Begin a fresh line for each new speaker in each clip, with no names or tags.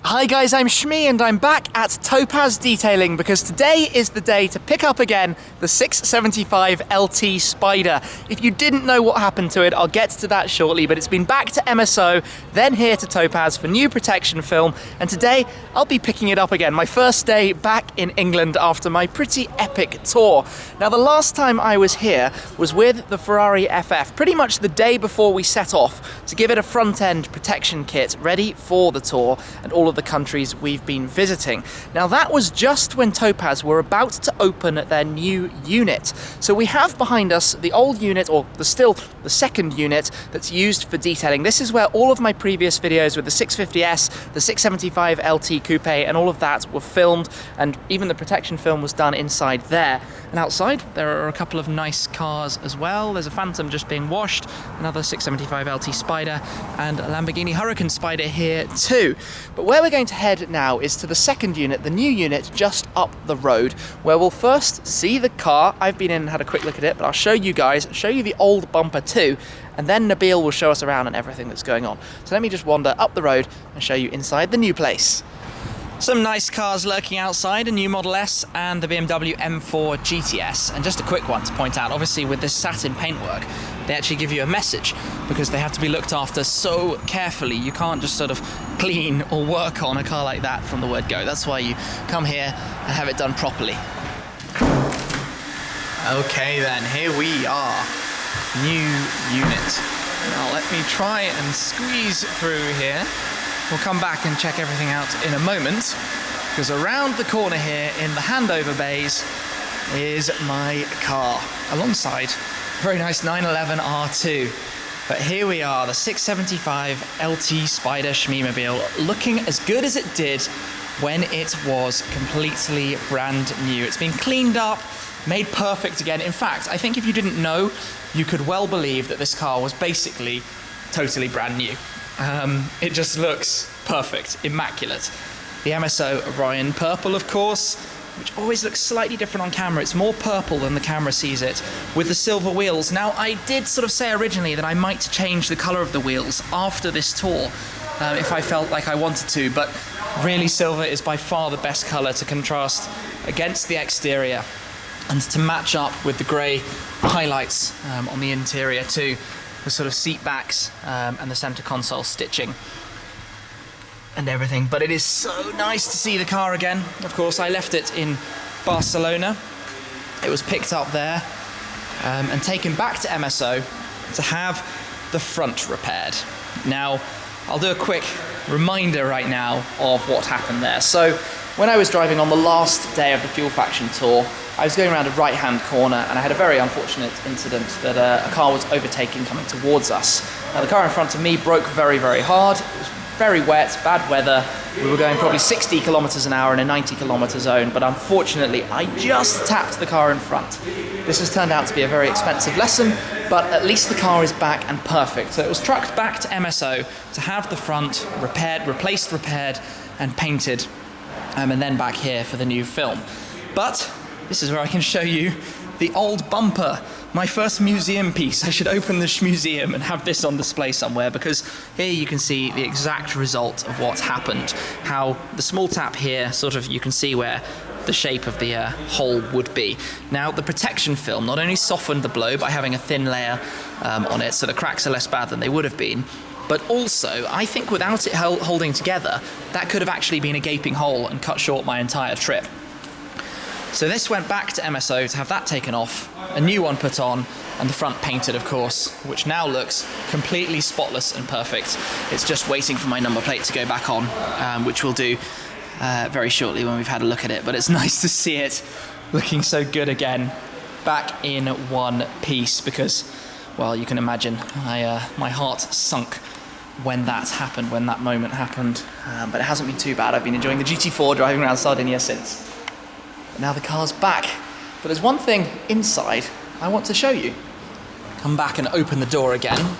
Hi guys, I'm Shmee and I'm back at Topaz Detailing because today is the day to pick up again the 675 LT Spider. If you didn't know what happened to it, I'll get to that shortly, but it's been back to MSO, then here to Topaz for new protection film, and today I'll be picking it up again. My first day back in England after my pretty epic tour. Now the last time I was here was with the Ferrari FF, pretty much the day before we set off to give it a front end protection kit ready for the tour and all of the countries we've been visiting. Now that was just when Topaz were about to open their new unit. So we have behind us the old unit, or the second unit that's used for detailing. This is where all of my previous videos with the 650S, the 675 LT Coupe and all of that were filmed, and even the protection film was done inside there. And outside there are a couple of nice cars as well. There's a Phantom just being washed, another 675 LT Spider and a Lamborghini Huracan Spider here too. But where we're going to head now is to the second unit, the new unit just up the road, where we'll first see the car. I've been in and had a quick look at it, but I'll show you guys, show you the old bumper too, and then Nabil will show us around and everything that's going on. So let me just wander up the road and show you inside the new place. Some nice cars lurking outside, a new Model S and the BMW M4 GTS. And just a quick one to point out, obviously with this satin paintwork, they actually give you a message because they have to be looked after so carefully. You can't just sort of clean or work on a car like that from the word go. That's why you come here and have it done properly. Okay then, here we are. New unit. Now let me try and squeeze through here. We'll come back and check everything out in a moment, because around the corner here in the handover bays is my car, alongside a very nice 911 R2. But here we are, the 675 LT Spider Shmeemobile, looking as good as it did when it was completely brand new. It's been cleaned up, made perfect again. In fact, I think if you didn't know, you could well believe that this car was basically totally brand new. It just looks perfect, immaculate. The MSO Orion Purple, of course, which always looks slightly different on camera. It's more purple than the camera sees it, with the silver wheels. Now, I did sort of say originally that I might change the colour of the wheels after this tour, if I felt like I wanted to, but really silver is by far the best colour to contrast against the exterior and to match up with the grey highlights on the interior too. The sort of seat backs and the center console stitching and everything. But it is so nice to see the car again. Of course, I left it in Barcelona. It was picked up there and taken back to MSO to have the front repaired. Now, I'll do a quick reminder right now of what happened there. So, when I was driving on the last day of the Fuel Faction tour, I was going around a right-hand corner and I had a very unfortunate incident that a car was overtaking coming towards us. Now the car in front of me broke very, very hard. It was very wet, bad weather. We were going probably 60 kilometers an hour in a 90 kilometer zone, but unfortunately I just tapped the car in front. This has turned out to be a very expensive lesson, but at least the car is back and perfect. So it was trucked back to MSO to have the front replaced, repaired and painted, and then back here for the new film. But this is where I can show you the old bumper, my first museum piece. I should open the museum and have this on display somewhere, because here you can see the exact result of what's happened. How the small tap here, sort of, you can see where the shape of the hole would be. Now, the protection film not only softened the blow by having a thin layer on it, so the cracks are less bad than they would have been, but also, I think without it holding together, that could have actually been a gaping hole and cut short my entire trip. So this went back to MSO to have that taken off, a new one put on, and the front painted, of course, which now looks completely spotless and perfect. It's just waiting for my number plate to go back on, which we'll do very shortly when we've had a look at it. But it's nice to see it looking so good again, back in one piece, because, well, you can imagine, my heart sunk when that happened, when that moment happened. But it hasn't been too bad. I've been enjoying the GT4 driving around Sardinia since. But now the car's back. But there's one thing inside I want to show you. Come back and open the door again.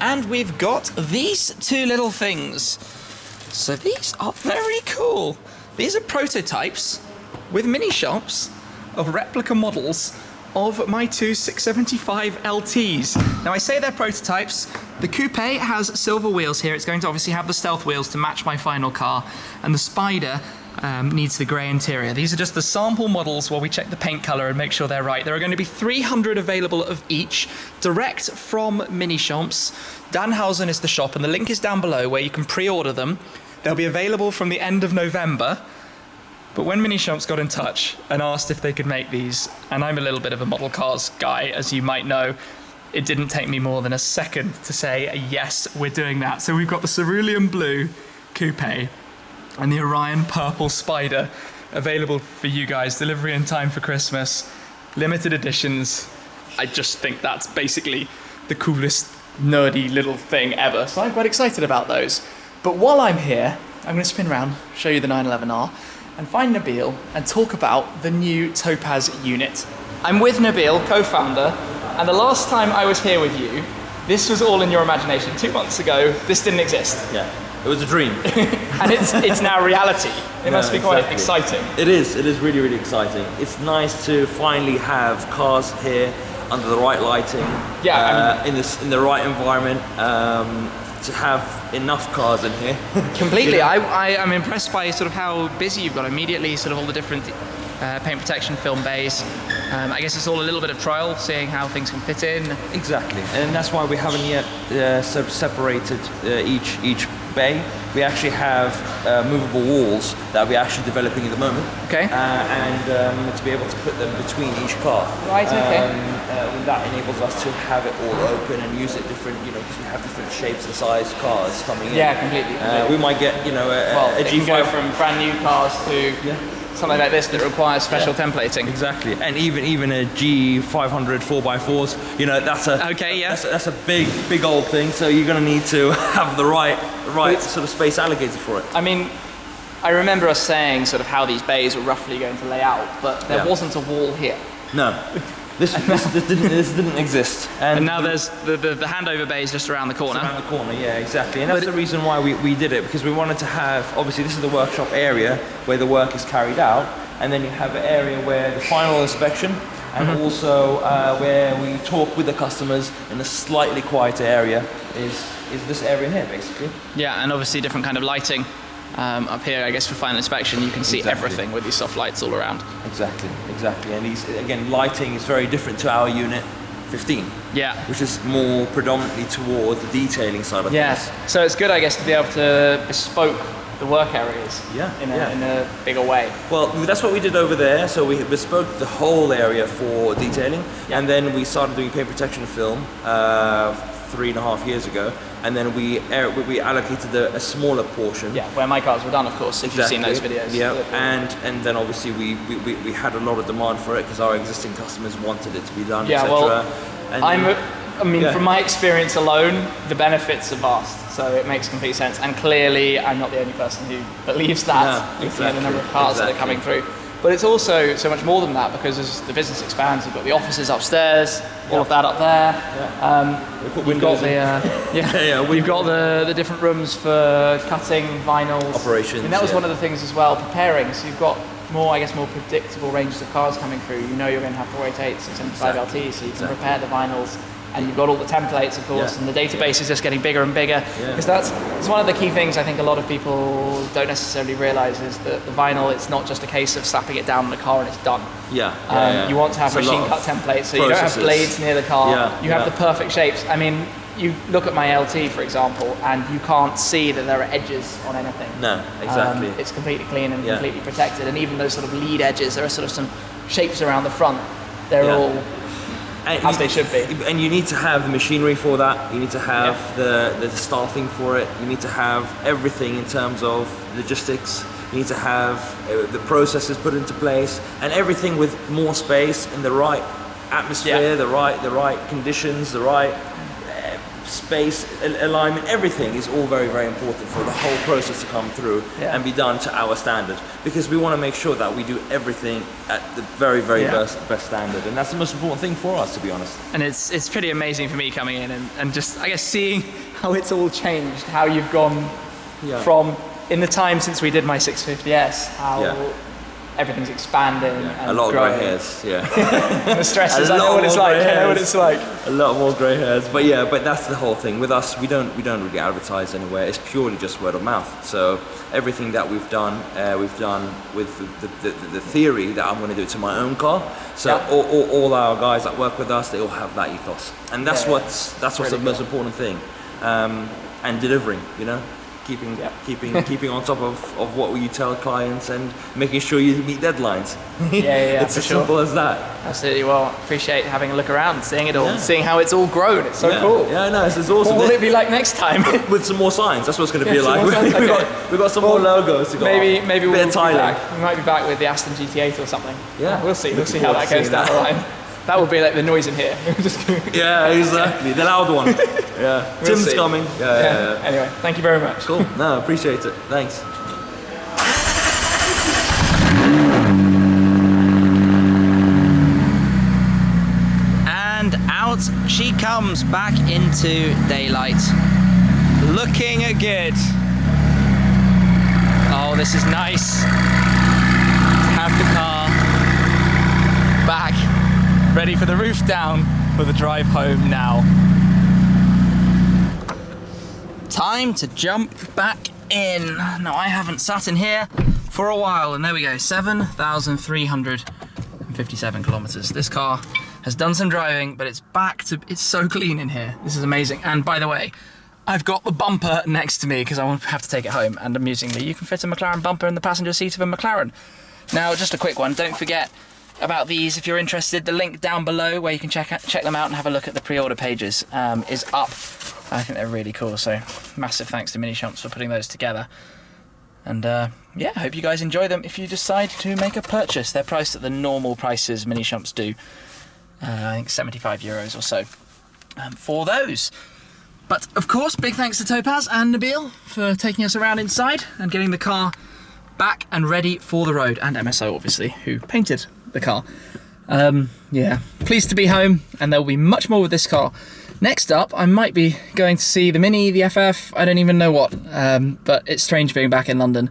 And we've got these two little things. So these are very cool. These are prototypes with Minichamps of replica models of my two 675 LTs. Now I say they're prototypes. The Coupe has silver wheels here. It's going to obviously have the stealth wheels to match my final car, and the Spider needs the grey interior. These are just the sample models while we check the paint colour and make sure they're right. There are going to be 300 available of each, direct from Minichamps. Danhausen is the shop, and the link is down below where you can pre-order them. They'll be available from the end of November. But when Minichamps got in touch and asked if they could make these, and I'm a little bit of a model cars guy, as you might know, it didn't take me more than a second to say, yes, we're doing that. So we've got the Cerulean Blue Coupe and the Orion Purple Spider available for you guys. Delivery in time for Christmas. Limited editions. I just think that's basically the coolest, nerdy little thing ever. So I'm quite excited about those. But while I'm here, I'm going to spin around, show you the 911R, and find Nabil and talk about the new Topaz unit. I'm with Nabil, co-founder, and the last time I was here with you, this was all in your imagination. 2 months ago, this didn't exist.
Yeah, it was a dream.
And it's now reality. It must be quite exciting.
It is really, really exciting. It's nice to finally have cars here under the right lighting, in the right environment, to have enough cars in here.
Completely. I'm impressed by sort of how busy you've got. Immediately sort of all the different paint protection film bays. I guess it's all a little bit of trial, seeing how things can fit in.
Exactly, and that's why we haven't yet separated each bay. We actually have movable walls that we're actually developing at the moment.
Okay.
And to be able to put them between each car.
Right. Okay.
That enables us to have it all open and use it different, because we have different shapes and size cars coming in.
Yeah, completely.
We might get, a
G5. Can go from brand new cars to something like this that requires special templating.
Exactly, and even a G500 4x4s, that's a that's a big old thing. So you're going to need to have the right sort of space allocated for it.
I mean, I remember us saying sort of how these bays were roughly going to lay out, but there wasn't a wall here.
No. This didn't exist.
And now there's the handover bay is just around the corner.
Around the corner, yeah, exactly. And that's the reason why we did it, because we wanted to have, obviously this is the workshop area where the work is carried out, and then you have an area where the final inspection, and also where we talk with the customers in a slightly quieter area is this area here, basically.
Yeah, and obviously different kind of lighting. Up here, I guess for final inspection, you can see everything with these soft lights all around.
Exactly. And these, again, lighting is very different to our unit 15.
Yeah.
Which is more predominantly towards the detailing side of things.
Yes. So it's good, I guess, to be able to bespoke the work areas in a bigger way.
Well, that's what we did over there. So we bespoke the whole area for detailing, and then we started doing paint protection film 3.5 years ago, and then we allocated a smaller portion.
Yeah, where my cars were done, of course, if you've seen those videos.
Yeah, and then obviously we had a lot of demand for it because our existing customers wanted it to be done, etc.
From my experience alone, the benefits are vast, so it makes complete sense. And clearly, I'm not the only person who believes that, looking at the number of cars that are coming through. But it's also so much more than that, because as the business expands, you've got the offices upstairs, all of that up there. We've got we've got the different rooms for cutting vinyls.
Operations.
And that was one of the things as well, preparing. So you've got more predictable ranges of cars coming through. You know you're going to have 488s, 675 LTs, so you can prepare the vinyls. And you've got all the templates, of course, and the database is just getting bigger and bigger. Because it's one of the key things I think a lot of people don't necessarily realise, is that the vinyl, it's not just a case of slapping it down on the car and it's done. You want to have machine cut templates, so you don't have blades near the car. You have the perfect shapes. I mean, you look at my LT, for example, and you can't see that there are edges on anything.
No, exactly.
It's completely clean and completely protected. And even those sort of lead edges, there are sort of some shapes around the front. They're all as they should be.
And you need to have the machinery for that. You need to have the staffing for it. You need to have everything in terms of logistics. You need to have the processes put into place, and everything with more space in the right atmosphere, the right conditions, the right space alignment. Everything is all very, very important for the whole process to come through and be done to our standard, because we want to make sure that we do everything at the very, very best standard, and that's the most important thing for us, to be honest.
And it's pretty amazing for me coming in and just, I guess, seeing how it's all changed, how you've gone from, in the time since we did my 650S, how everything's expanding and
a lot
growing.
of grey hairs, yeah.
The stresses, I know what it's like. I know what it's like.
A lot more grey hairs, but yeah, but that's the whole thing. With us, we don't really advertise anywhere. It's purely just word of mouth. So everything that we've done with the theory that I'm going to do it to my own car. So all our guys that work with us, they all have that ethos, and that's what's the most important thing. And delivering, you know. Keeping on top of what you tell clients and making sure you meet deadlines. It's as simple as that.
Absolutely. Well, appreciate having a look around, seeing it all, seeing how it's all grown. It's so cool.
Yeah, I know. This is awesome.
What will it be like next time?
With some more signs. That's what it's going to be like. We've got some more logos to go.
Maybe we'll be
tiling.
back. We might be back with the Aston GT8 or something.
Yeah,
we'll see. We'll see how that goes down the line. That would be like the noise in here.
Yeah, exactly. The loud one. Yeah.
We'll
Tim's
see.
coming. Yeah.
Anyway, thank you very much.
Cool. No, appreciate it. Thanks.
And out she comes back into daylight. Looking good. Oh, this is nice. To have the car back, ready for the roof down for the drive home now. Time to jump back in. Now, I haven't sat in here for a while, and there we go, 7,357 kilometers. This car has done some driving, but it's back to, it's so clean in here. This is amazing. And by the way, I've got the bumper next to me because I won't have to take it home, and amusingly, you can fit a McLaren bumper in the passenger seat of a McLaren. Now, just a quick one, don't forget about these if you're interested. The link down below where you can check them out and have a look at the pre-order pages is up. I think they're really cool, so massive thanks to Minichamps for putting those together. And yeah, I hope you guys enjoy them if you decide to make a purchase. They're priced at the normal prices Minichamps do. I think 75 euros or so for those. But of course, big thanks to Topaz and Nabil for taking us around inside and getting the car back and ready for the road, and MSO obviously, who painted the car. Yeah, pleased to be home, and there will be much more with this car. Next up, I might be going to see the Mini, the FF, I don't even know what, but it's strange being back in London,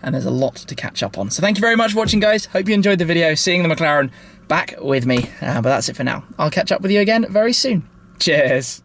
and there's a lot to catch up on. So thank you very much for watching, guys. Hope you enjoyed the video, seeing the McLaren back with me, but that's it for now. I'll catch up with you again very soon. Cheers.